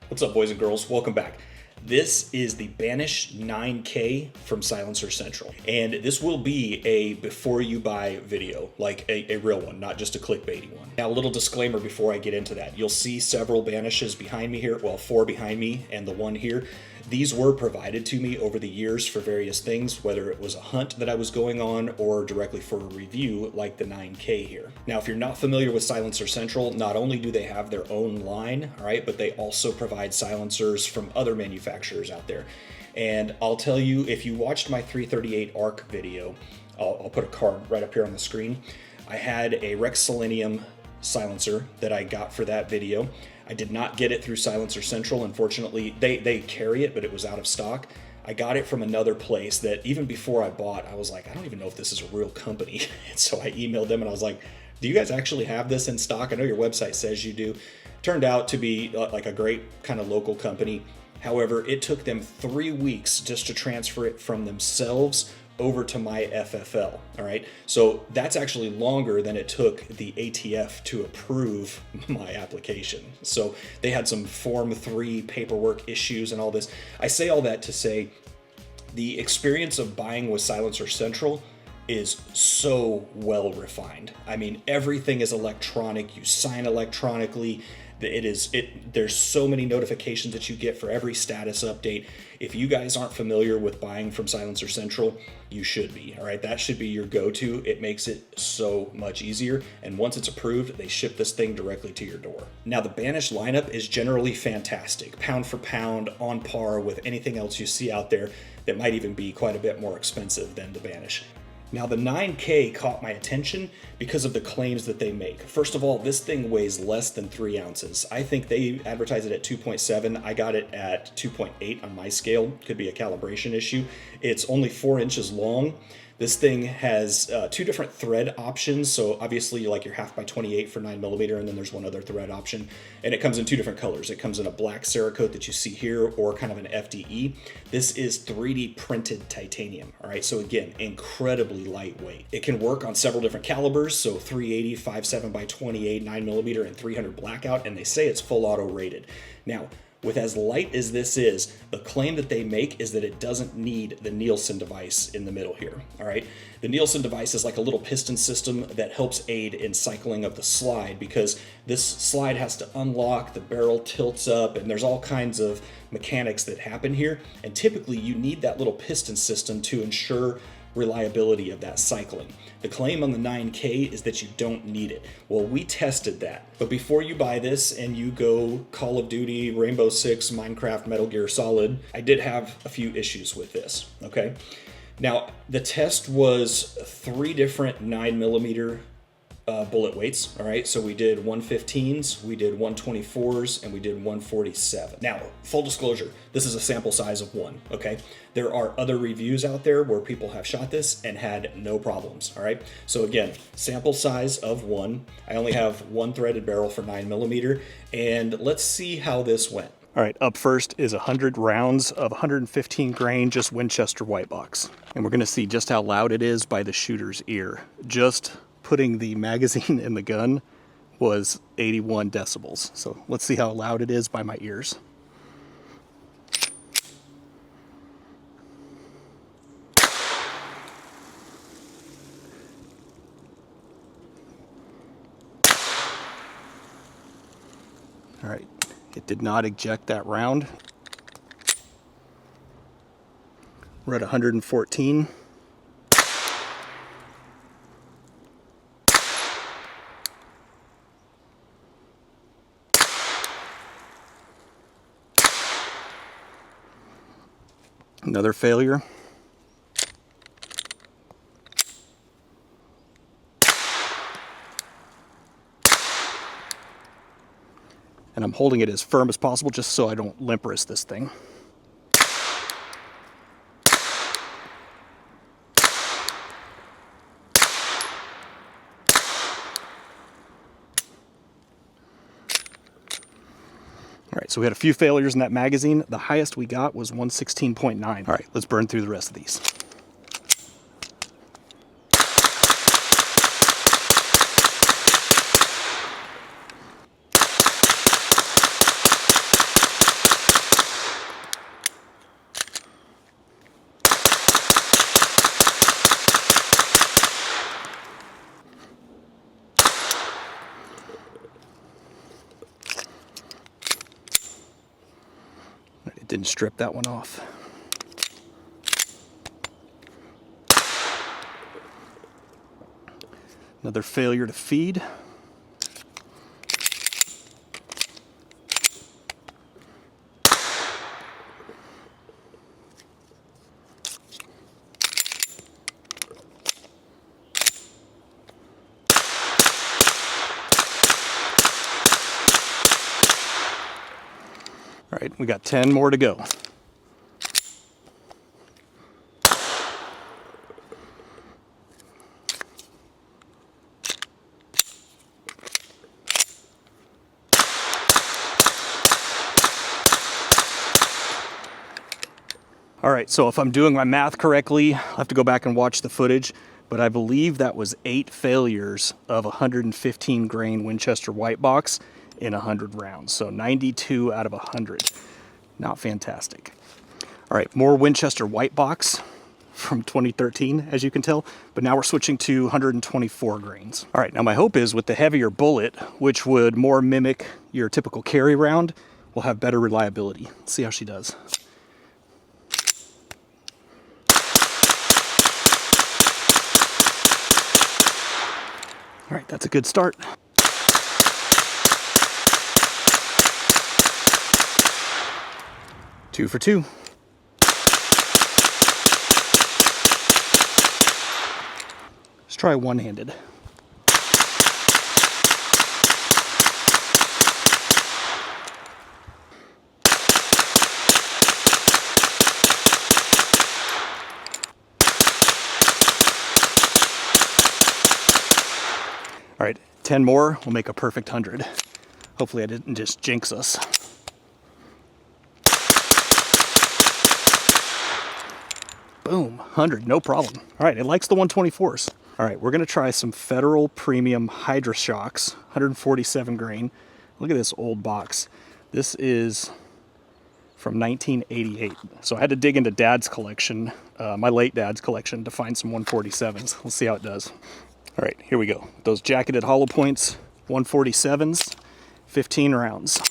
What's up, boys and girls? Welcome back. This is the Banish 9K from Silencer Central. And this will be a before you buy video, like a real one, not just a clickbaity one. Now, a little disclaimer before I get into that. You'll see several Banishes behind me here, well, 4 behind me and the one here. These were provided to me over the years for various things, whether it was a hunt that I was going on or directly for a review like the 9K here. Now, if you're not familiar with Silencer Central, not only do they have their own line, all right, but they also provide silencers from other manufacturers out there. And I'll tell you, if you watched my 338 ARC video, I'll put a card right up here on the screen. I had a Rex Selenium silencer that I got for that video. I did not get it through Silencer Central. Unfortunately, they carry it, but it was out of stock. I got it from another place that even before I bought, I was like, I don't even know if this is a real company. And so I emailed them and I was like, do you guys actually have this in stock? I know your website says you do. Turned out to be like a great kind of local company. However, it took them 3 weeks just to transfer it from themselves over to my FFL, all right? So that's actually longer than it took the ATF to approve my application. So they had some Form 3 paperwork issues and all this. I say all that to say the experience of buying with Silencer Central is so well refined. I mean, everything is electronic. You sign electronically. There's so many notifications that you get for every status update. If you guys aren't familiar with buying from Silencer Central, you should be, all right? That should be your go-to. It makes it so much easier. And once it's approved, they ship this thing directly to your door. Now, the Banish lineup is generally fantastic, pound for pound, on par with anything else you see out there that might even be quite a bit more expensive than the Banish. Now, the 9K caught my attention because of the claims that they make. First of all, this thing weighs less than 3 ounces. I think they advertise it at 2.7. I got it at 2.8 on my scale. Could be a calibration issue. It's only 4 inches long. This thing has 2 different thread options. So obviously like your 1/2 by 28 for 9mm, and then there's one other thread option. And it comes in 2 different colors. It comes in a black Cerakote that you see here, or kind of an FDE. This is 3D printed titanium, all right? So again, incredibly lightweight. It can work on several different calibers, so 380, 5.7 by 28, 9mm, and 300 Blackout, and they say it's full auto rated. Now, with as light as this is, the claim that they make is that it doesn't need the Nielsen device in the middle here, all right? The Nielsen device is like a little piston system that helps aid in cycling of the slide, because this slide has to unlock, the barrel tilts up, and there's all kinds of mechanics that happen here. And typically you need that little piston system to ensure reliability of that cycling. The claim on the 9K is that you don't need it. Well, we tested that. But before you buy this and you go Call of Duty, Rainbow Six, Minecraft, Metal Gear Solid, I did have a few issues with this, okay? Now, the test was 3 different 9mm bullet weights, all right? So we did 115s, we did 124s, and we did 147. Now, full disclosure, this is a sample size of 1, okay? There are other reviews out there where people have shot this and had no problems, all right? So again, sample size of 1. I only have 1 threaded barrel for 9mm, and let's see how this went. All right, up first is 100 rounds of 115 grain, just Winchester white box. And we're gonna see just how loud it is by the shooter's ear. Just putting the magazine in the gun was 81 decibels. So let's see how loud it is by my ears. All right, it did not eject that round. We're at 114. Another failure. And I'm holding it as firm as possible just so I don't limp wrist this thing. All right, so we had a few failures in that magazine. The highest we got was 116.9. All right, let's burn through the rest of these. Didn't strip that one off. Another failure to feed. All right, we got 10 more to go. All right, so if I'm doing my math correctly, I'll have to go back and watch the footage, but I believe that was 8 failures of 115 grain Winchester white box in 100 rounds. So 92 out of 100. Not fantastic. All right, more Winchester white box from 2013, as you can tell, but now we're switching to 124 grains. All right, now my hope is with the heavier bullet, which would more mimic your typical carry round, we'll have better reliability. Let's see how she does. All right, that's a good start. Two for two. Let's try one-handed. All right, 10 more will make a perfect 100. Hopefully I didn't just jinx us. Boom, 100, no problem. All right, it likes the 124s. All right, we're gonna try some Federal Premium Hydra Shocks, 147 grain. Look at this old box. This is from 1988. So I had to dig into Dad's collection, my late Dad's collection, to find some 147s. Let's see how it does. All right, here we go. Those jacketed hollow points, 147s, 15 rounds.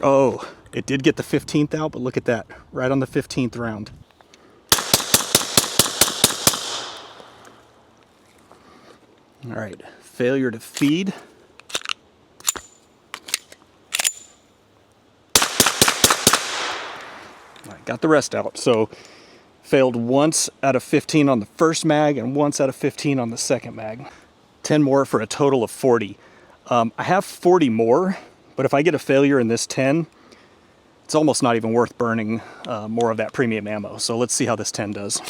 Oh, it did get the 15th out, but look at that, right on the 15th round. All right, failure to feed. All right, got the rest out. So failed once out of 15 on the first mag and once out of 15 on the second mag. 10 more for a total of 40. I have 40 more, but if I get a failure in this 10, it's almost not even worth burning more of that premium ammo. So let's see how this 10 does.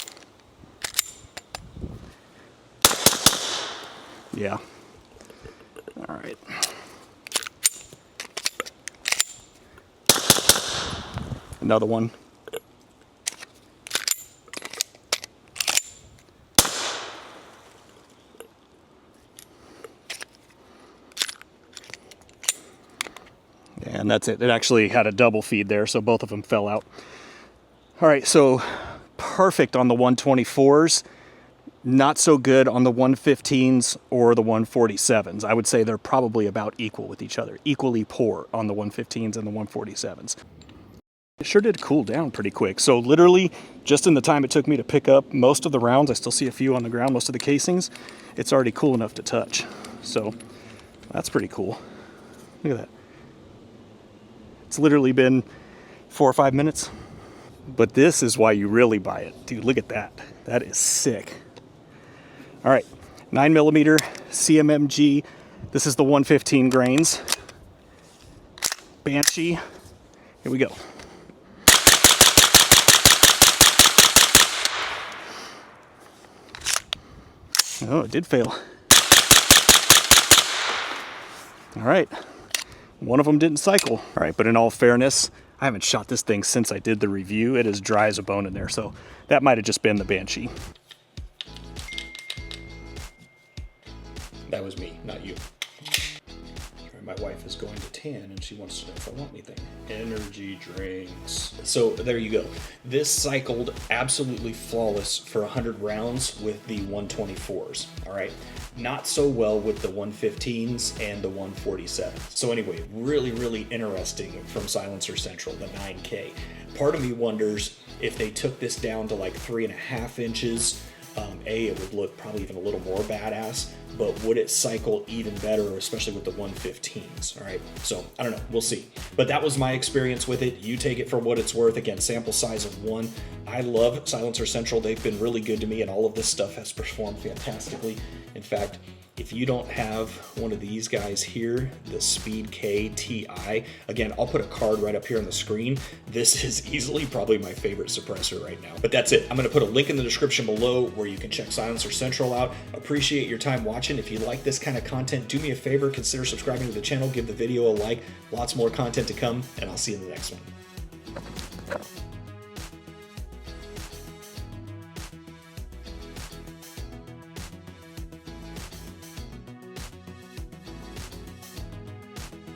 Yeah. All right. Another one. And that's it. It actually had a double feed there, so both of them fell out. All right, so perfect on the 124s. Not so good on the 115s or the 147s. I would say they're probably about equal with each other. Equally poor on the 115s and the 147s. It sure did cool down pretty quick. So literally, just in the time it took me to pick up most of the rounds, I still see a few on the ground, most of the casings, it's already cool enough to touch. So that's pretty cool. Look at that. It's literally been 4 or 5 minutes. But this is why you really buy it. Dude, look at that. That is sick. All right, 9mm CMMG. This is the 115 grains. Banshee. Here we go. Oh, it did fail. All right. One of them didn't cycle. All right, but in all fairness, I haven't shot this thing since I did the review. It is dry as a bone in there, so that might have just been the Banshee. That was me, not you. My wife is going to tan and she wants to know if I want anything. Energy drinks. So there you go. This cycled absolutely flawless for 100 rounds with the 124s. All right. Not so well with the 115s and the 147s. So anyway, really interesting from Silencer Central, the 9K. Part of me wonders if they took this down to like 3.5 inches. It would look probably even a little more badass, but would it cycle even better, especially with the 115s? All right, so I don't know, we'll see. But that was my experience with it. You take it for what it's worth. Again, sample size of 1. I love Silencer Central. They've been really good to me, and all of this stuff has performed fantastically. In fact, if you don't have one of these guys here, the Speed K TI, again, I'll put a card right up here on the screen. This is easily probably my favorite suppressor right now. But that's it. I'm going to put a link in the description below where you can check Silencer Central out. Appreciate your time watching. If you like this kind of content, do me a favor, consider subscribing to the channel, give the video a like. Lots more content to come, and I'll see you in the next one.